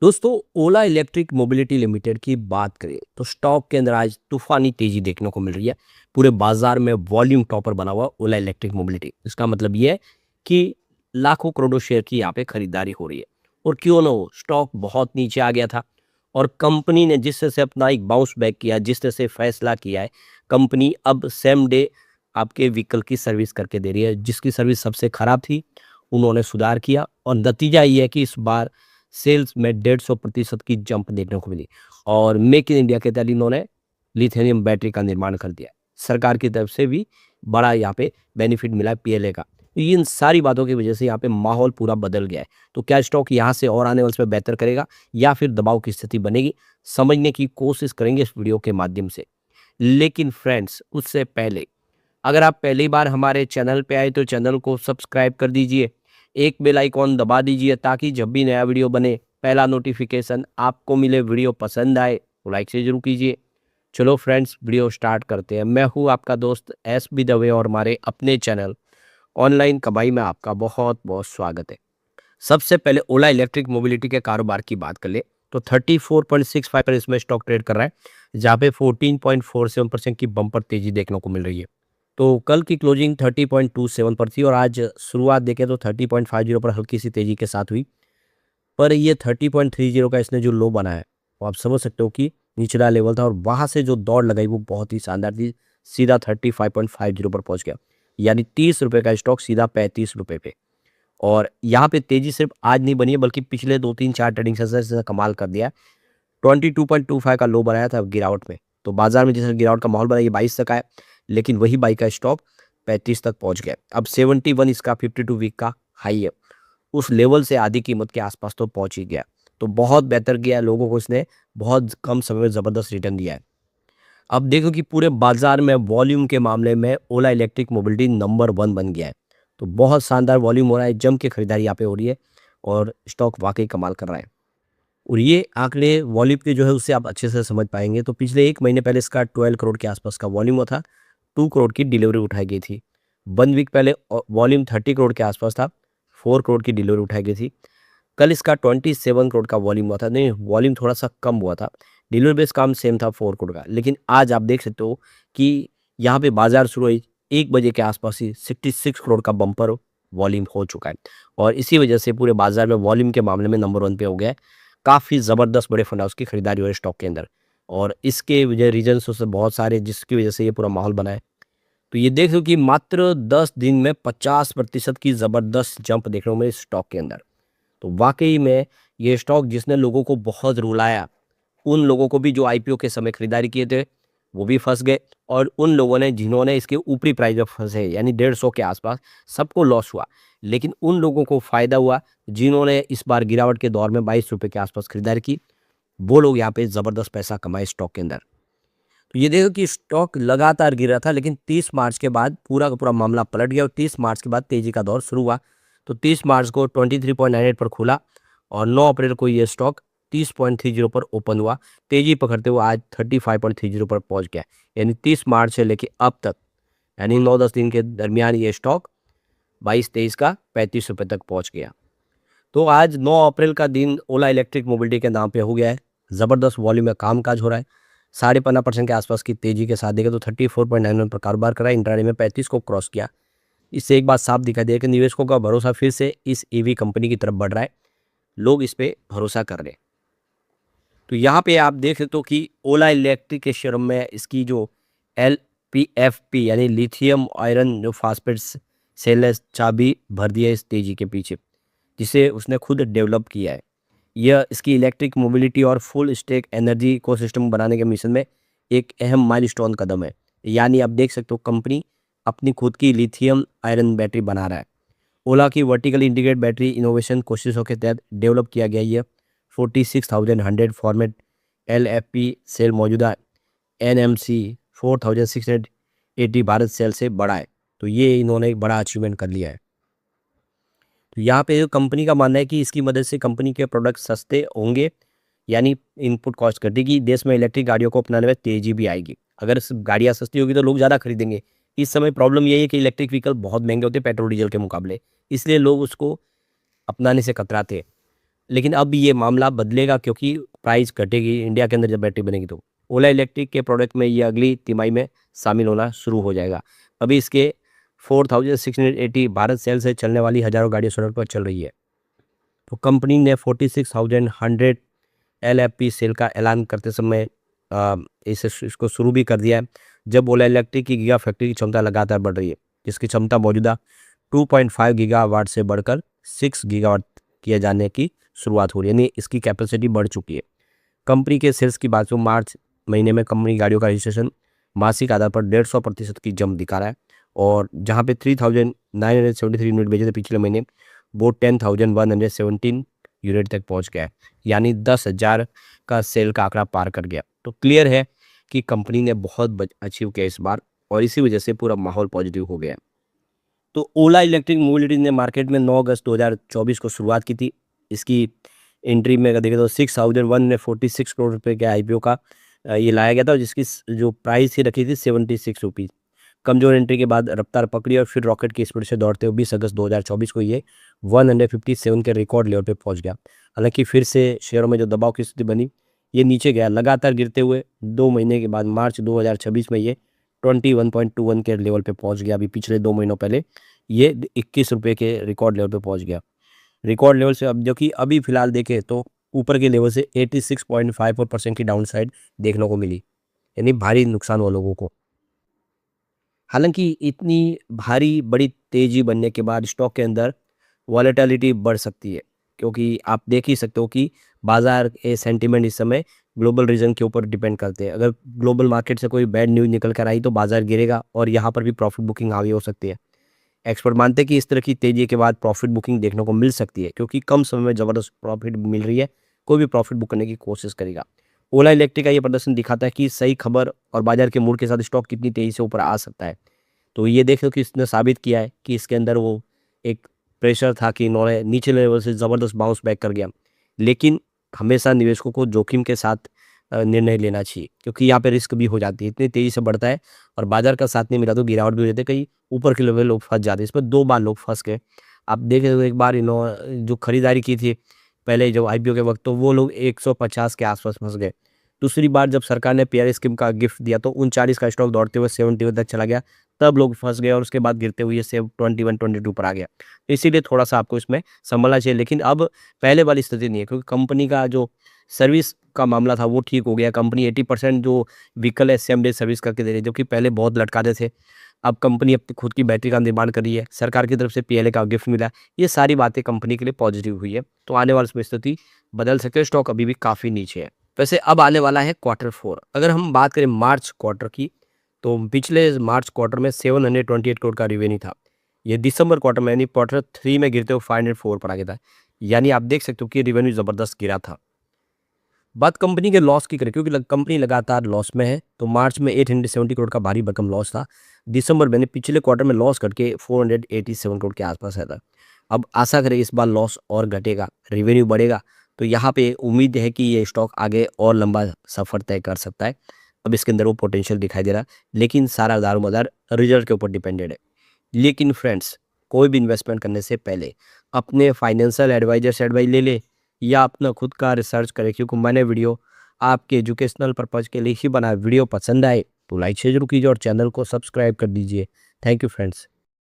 दोस्तों, ओला electric mobility limited की बात करें तो स्टॉक के अंदर आज तूफानी तेजी देखने को मिल रही है। पूरे बाजार में वॉल्यूम टॉपर बना हुआ ओला इलेक्ट्रिक मोबिलिटी। इसका मतलब ये है कि लाखों करोड़ों शेयर की यहाँ पे खरीदारी हो रही है। और क्यों ना हो, स्टॉक बहुत नीचे आ गया था और कंपनी ने जिस तरह से अपना एक बाउंस बैक किया, जिस तरह से फैसला किया है, कंपनी अब सेम डे आपके व्हीकल की सर्विस करके दे रही है। जिसकी सर्विस सबसे खराब थी उन्होंने सुधार किया और नतीजा ये है कि इस बार सेल्स में 150% की जंप देखने को मिली। और मेक इन इंडिया के तहत इन्होंने लिथियम बैटरी का निर्माण कर दिया है। सरकार की तरफ से भी बड़ा यहाँ पे बेनिफिट मिला है पीएलए का। तो इन सारी बातों की वजह से यहाँ पे माहौल पूरा बदल गया है। तो क्या स्टॉक यहाँ से और आने वाले समय बेहतर करेगा या फिर दबाव की स्थिति बनेगी, समझने की कोशिश करेंगे इस वीडियो के माध्यम से। लेकिन फ्रेंड्स, उससे पहले अगर आप पहली बार हमारे चैनल पे आए तो चैनल को सब्सक्राइब कर दीजिए, एक बेल आइकॉन दबा दीजिए ताकि जब भी नया वीडियो बने पहला नोटिफिकेशन आपको मिले। वीडियो पसंद आए तो लाइक से जरूर कीजिए। चलो फ्रेंड्स, वीडियो स्टार्ट करते हैं। मैं हूँ आपका दोस्त एस बी दवे और हमारे अपने चैनल ऑनलाइन कमाई में आपका बहुत बहुत स्वागत है। सबसे पहले ओला इलेक्ट्रिक मोबिलिटी के कारोबार की बात कर ले तो 34.65 पर इसमें स्टॉक ट्रेड कर रहा है, जहाँ पे 14.47% की बम्पर तेजी देखने को मिल रही है। तो कल की क्लोजिंग 30.27 पर थी और आज शुरुआत देखें तो 30.50 पर हल्की सी तेजी के साथ हुई। पर ये 30.30 का इसने जो लो बनाया है, वो आप समझ सकते हो कि निचला लेवल था और वहां से जो दौड़ लगाई वो बहुत ही शानदार थी। सीधा 35.50 पर पहुंच गया, यानी 30 रुपए का स्टॉक सीधा 35 रुपए पे। और यहाँ पे तेजी सिर्फ आज नहीं बनी है बल्कि पिछले 2 3 4 ट्रेडिंग सेशन से इसने कमाल कर दिया है। 22.25 का लो बनाया था गिरावट में। तो बाजार में जैसे गिरावट का माहौल बना, ये 22 तक आया, लेकिन वही बाई का स्टॉक 35 तक पहुंच गया। अब 71 इसका 52 वीक का हाई है। उस लेवल से आधी कीमत के आसपास तो पहुंच ही गया। तो बहुत बेहतर किया है, लोगों को इसने बहुत कम समय में जबरदस्त रिटर्न दिया है। अब देखो कि पूरे बाजार में वॉल्यूम के मामले में ओला इलेक्ट्रिक मोबिलिटी नंबर 1 बन गया है। तो बहुत शानदार वॉल्यूम हो रहा है, जम के खरीदारी यहाँ पे हो रही है और स्टॉक वाकई कमाल कर रहा है। और ये आंकड़े वॉल्यूम के जो है उससे आप अच्छे से समझ पाएंगे। तो पिछले 1 महीने पहले इसका 12 करोड़ के आसपास का वॉल्यूम हुआ था, 2 करोड़ की डिलीवरी उठाई गई थी। 1 वीक पहले वॉल्यूम 30 करोड़ के आसपास था, 4 करोड़ की डिलीवरी उठाई गई थी। कल इसका 27 करोड़ का वॉल्यूम हुआ था, नहीं वॉल्यूम थोड़ा सा कम हुआ था, डिलीवरी बेस काम सेम था 4 करोड़ का। लेकिन आज आप देख सकते हो कि यहाँ पे बाजार शुरू हुई 1 बजे के आसपास ही 66 करोड़ का बम्पर वॉल्यूम हो चुका है। और इसी वजह से पूरे बाजार में वॉल्यूम के मामले में नंबर 1 पे हो गया है। काफ़ी ज़बरदस्त बड़े फंड हाउस की खरीदारी हो रही है स्टॉक के अंदर। और इसके वजह रीजन्स उससे बहुत सारे, जिसकी वजह से ये पूरा माहौल बना है। तो ये देख लो कि मात्र 10 दिन में 50% की ज़बरदस्त जंप देखने को मिली स्टॉक के अंदर। तो वाकई में ये स्टॉक जिसने लोगों को बहुत रुलाया, उन लोगों को भी जो आईपीओ के समय खरीदारी किए थे वो भी फंस गए। और उन लोगों ने जिन्होंने इसके ऊपरी प्राइस में फंसे यानी 150 के आसपास, सबको लॉस हुआ। लेकिन उन लोगों को फायदा हुआ जिन्होंने इस बार गिरावट के दौर में 22 रुपए के आसपास खरीदारी की। वो लोग यहाँ पे जबरदस्त पैसा कमाए स्टॉक के अंदर। तो ये देखो कि स्टॉक लगातार गिर रहा था, लेकिन 30 मार्च के बाद पूरा का पूरा मामला पलट गया और 30 मार्च के बाद तेजी का दौर शुरू हुआ। तो 30 मार्च को 23.98 पर खुला और 9 अप्रैल को ये स्टॉक 30.30 पर ओपन हुआ। तेजी पकड़ते हुए आज 35.30 पर पहुंच गया। यानी 30 मार्च से लेके अब तक, यानी 9-10 दिन के दरमियान ये स्टॉक 22-23 का 35 रुपये तक पहुंच गया। तो आज 9 अप्रैल का दिन ओला इलेक्ट्रिक मोबिलिटी के नाम पे हो गया है। ज़बरदस्त वॉल्यूम में कामकाज हो रहा है। 15.5% के आसपास की तेजी के साथ देखें तो 34.91 पर कारोबार करा, इंट्राडे में 35 को क्रॉस किया। इससे एक बात साफ दिखाई दे कि निवेशकों का भरोसा फिर से इस ईवी कंपनी की तरफ बढ़ रहा है। लोग इस पे भरोसा कर रहे हैं। तो यहाँ पे आप देख सकते हो कि ओला इलेक्ट्रिक के शेयर में इसकी जो LPFP यानी लिथियम आयरन जो फास्फेट्स सेल है, चाबी भर दी है इस तेजी के पीछे, जिसे उसने खुद डेवलप किया है। यह इसकी इलेक्ट्रिक मोबिलिटी और फुल स्टेक एनर्जी इकोसिस्टम बनाने के मिशन में एक अहम माइलस्टोन कदम है। यानी आप देख सकते हो कंपनी अपनी खुद की लिथियम आयरन बैटरी बना रहा है। ओला की वर्टिकल इंटीग्रेटेड बैटरी इनोवेशन कोशिशों के तहत डेवलप किया गया ये 46,100 फॉर्मेट LFP सेल मौजूदा NMC 4,680 भारत सेल से बड़ा है। तो ये इन्होंने एक बड़ा अचीवमेंट कर लिया है। तो यहाँ पे कंपनी का मानना है कि इसकी मदद से कंपनी के प्रोडक्ट सस्ते होंगे, यानी इनपुट कॉस्ट घटेगी। देश में इलेक्ट्रिक गाड़ियों को अपनाने में तेजी भी आएगी। अगर गाड़ियाँ सस्ती होगी तो लोग ज़्यादा खरीदेंगे। इस समय प्रॉब्लम यही है कि इलेक्ट्रिक व्हीकल बहुत महंगे होते हैं पेट्रोल डीजल के मुकाबले, इसलिए लोग उसको अपनाने से कतराते हैं। लेकिन अब ये मामला बदलेगा क्योंकि प्राइस घटेगी इंडिया के अंदर जब बैटरी बनेगी तो ओला इलेक्ट्रिक के प्रोडक्ट में ये अगली तिमाही में शामिल होना शुरू हो जाएगा। अभी इसके 4680 भारत सेल से चलने वाली हज़ारों गाड़ियाँ सड़क पर चल रही है। तो कंपनी ने 46,100 एलएफपी सेल का ऐलान करते समय इसको शुरू भी कर दिया है, जब ओला इलेक्ट्रिक की गीगा फैक्ट्री की क्षमता लगातार बढ़ रही है, जिसकी क्षमता मौजूदा 2.5 गीगावाट से बढ़कर 6 गीगावाट किए जाने की शुरुआत हो रही है, यानी इसकी कैपेसिटी बढ़ चुकी है। कंपनी के सेल्स की बात हो, मार्च महीने में कंपनी गाड़ियों का रजिस्ट्रेशन मासिक आधार पर 150% की जंप दिखा रहा है, और जहां पे 3,973 यूनिट बेचे थे पिछले महीने, वो 10,117 यूनिट तक पहुंच गया है, यानी 10,000 का सेल का आंकड़ा पार कर गया। तो क्लियर है कि कंपनी ने बहुत अचीव किया इस बार, और इसी वजह से पूरा माहौल पॉजिटिव हो गया। तो ओला इलेक्ट्रिक मोबिलिटी ने मार्केट में 9 अगस्त 2024 को शुरुआत की थी। इसकी एंट्री में अगर देखें तो 6,146 करोड़ रुपए के आईपीओ का ये लाया गया था, जिसकी जो प्राइस ही रखी थी 76 रुपीज़। कमजोर एंट्री के बाद रफ्तार पकड़ी और फिर रॉकेट की स्पीड से दौड़ते हुए 20 अगस्त 2024 को ये 157 के रिकॉर्ड लेवल पे पहुंच गया। हालांकि फिर से शेयरों में जो दबाव की स्थिति बनी, ये नीचे गया, लगातार गिरते हुए 2 महीने के बाद मार्च 2026 में ये 21.21 के लेवल पे पहुंच गया। अभी पिछले 2 महीनों पहले ये 21 रुपये के रिकॉर्ड लेवल पे पहुंच गया। रिकॉर्ड लेवल से अब जो कि अभी फिलहाल देखें तो ऊपर के लेवल से 86.54% की डाउन साइड देखने को मिली, यानी भारी नुकसान हुआ लोगों को। हालांकि इतनी भारी बड़ी तेजी बनने के बाद स्टॉक के अंदर वॉलेटिलिटी बढ़ सकती है, क्योंकि आप देख ही सकते हो कि बाजार के सेंटीमेंट इस समय ग्लोबल रीजन के ऊपर डिपेंड करते हैं। अगर ग्लोबल मार्केट से कोई बैड न्यूज़ निकल कर आई तो बाजार गिरेगा, और यहाँ पर भी प्रॉफिट बुकिंग हावी हो सकती है। एक्सपर्ट मानते हैं कि इस तरह की तेजी के बाद प्रॉफिट बुकिंग देखने को मिल सकती है, क्योंकि कम समय में ज़बरदस्त प्रॉफिट मिल रही है, कोई भी प्रॉफिट बुक करने की कोशिश करेगा। ओला इलेक्ट्रिक का ये प्रदर्शन दिखाता है कि सही खबर और बाजार के मूड के साथ स्टॉक कितनी तेज़ी से ऊपर आ सकता है। तो ये देख लो कि इसने साबित किया है कि इसके अंदर वो एक प्रेशर था कि इन्होंने नीचे लेवल से ज़बरदस्त बाउंस बैक कर गया, लेकिन हमेशा निवेशकों को जोखिम के साथ निर्णय लेना चाहिए, क्योंकि यहाँ पे रिस्क भी हो जाती है, इतनी तेज़ी से बढ़ता है और बाजार का साथ नहीं मिला तो गिरावट भी हो जाती है, कहीं ऊपर के लेवल लोग फंस जाते हैं। इसमें 2 बार लोग फंस गए। आप देखें तो एक बार इन्होंने जो खरीदारी की थी पहले जब आईपीओ के वक्त, तो वो लोग 150 के आसपास फंस गए। दूसरी बार जब सरकार ने पीआर स्कीम का गिफ्ट दिया तो 39 का स्टॉक दौड़ते हुए 71 तक चला गया, तब लोग फंस गए और उसके बाद गिरते हुए से 21-22 पर आ गया। तो इसीलिए थोड़ा-सा आपको इसमें संभलना चाहिए, लेकिन अब पहले वाली स्थिति नहीं है, क्योंकि कंपनी का जो सर्विस का मामला था वो ठीक हो गया। कंपनी 80% जो व्हीकल है सेम डे सर्विस करके दे रही है, जो कि पहले बहुत लटकाते थे। अब कंपनी अपनी खुद की बैटरी का निर्माण कर रही है, सरकार की तरफ से पीएलए का गिफ्ट मिला। ये सारी बातें कंपनी के लिए पॉजिटिव हुई है, तो आने वाले समय स्थिति बदल सकते हैं। स्टॉक अभी भी काफ़ी नीचे है। वैसे अब आने वाला है Q4। अगर हम बात करें मार्च क्वार्टर की, तो पिछले मार्च क्वार्टर में 728 करोड़ का रेवेन्यू था। ये दिसंबर क्वार्टर में यानी Q3 में गिरते हुए 504 पर आ गया था। यानी आप देख सकते हो कि रेवेन्यू ज़बरदस्त गिरा था। बात कंपनी के लॉस की करें, क्योंकि कंपनी लगातार लॉस में है, तो मार्च में 870 करोड़ का भारी भरकम लॉस था। दिसंबर में पिछले क्वार्टर में लॉस करके 487 करोड़ के आसपास आया था। अब आशा करें इस बार लॉस और घटेगा, रेवेन्यू बढ़ेगा, तो यहाँ पे उम्मीद है कि ये स्टॉक आगे और लंबा सफ़र तय कर सकता है। अब इसके अंदर वो पोटेंशियल दिखाई दे रहा है, लेकिन सारा दारोमदार रिजल्ट के ऊपर डिपेंडेड है। लेकिन फ्रेंड्स, कोई भी इन्वेस्टमेंट करने से पहले अपने फाइनेंशियल एडवाइजर से एडवाइस ले ले, या अपना खुद का रिसर्च करें, क्योंकि मैंने वीडियो आपके एजुकेशनल पर्पज़ के लिए ही बनाया। वीडियो पसंद आए तो लाइक शेयर जरूर कीजिए और चैनल को सब्सक्राइब कर दीजिए। Thank you friends.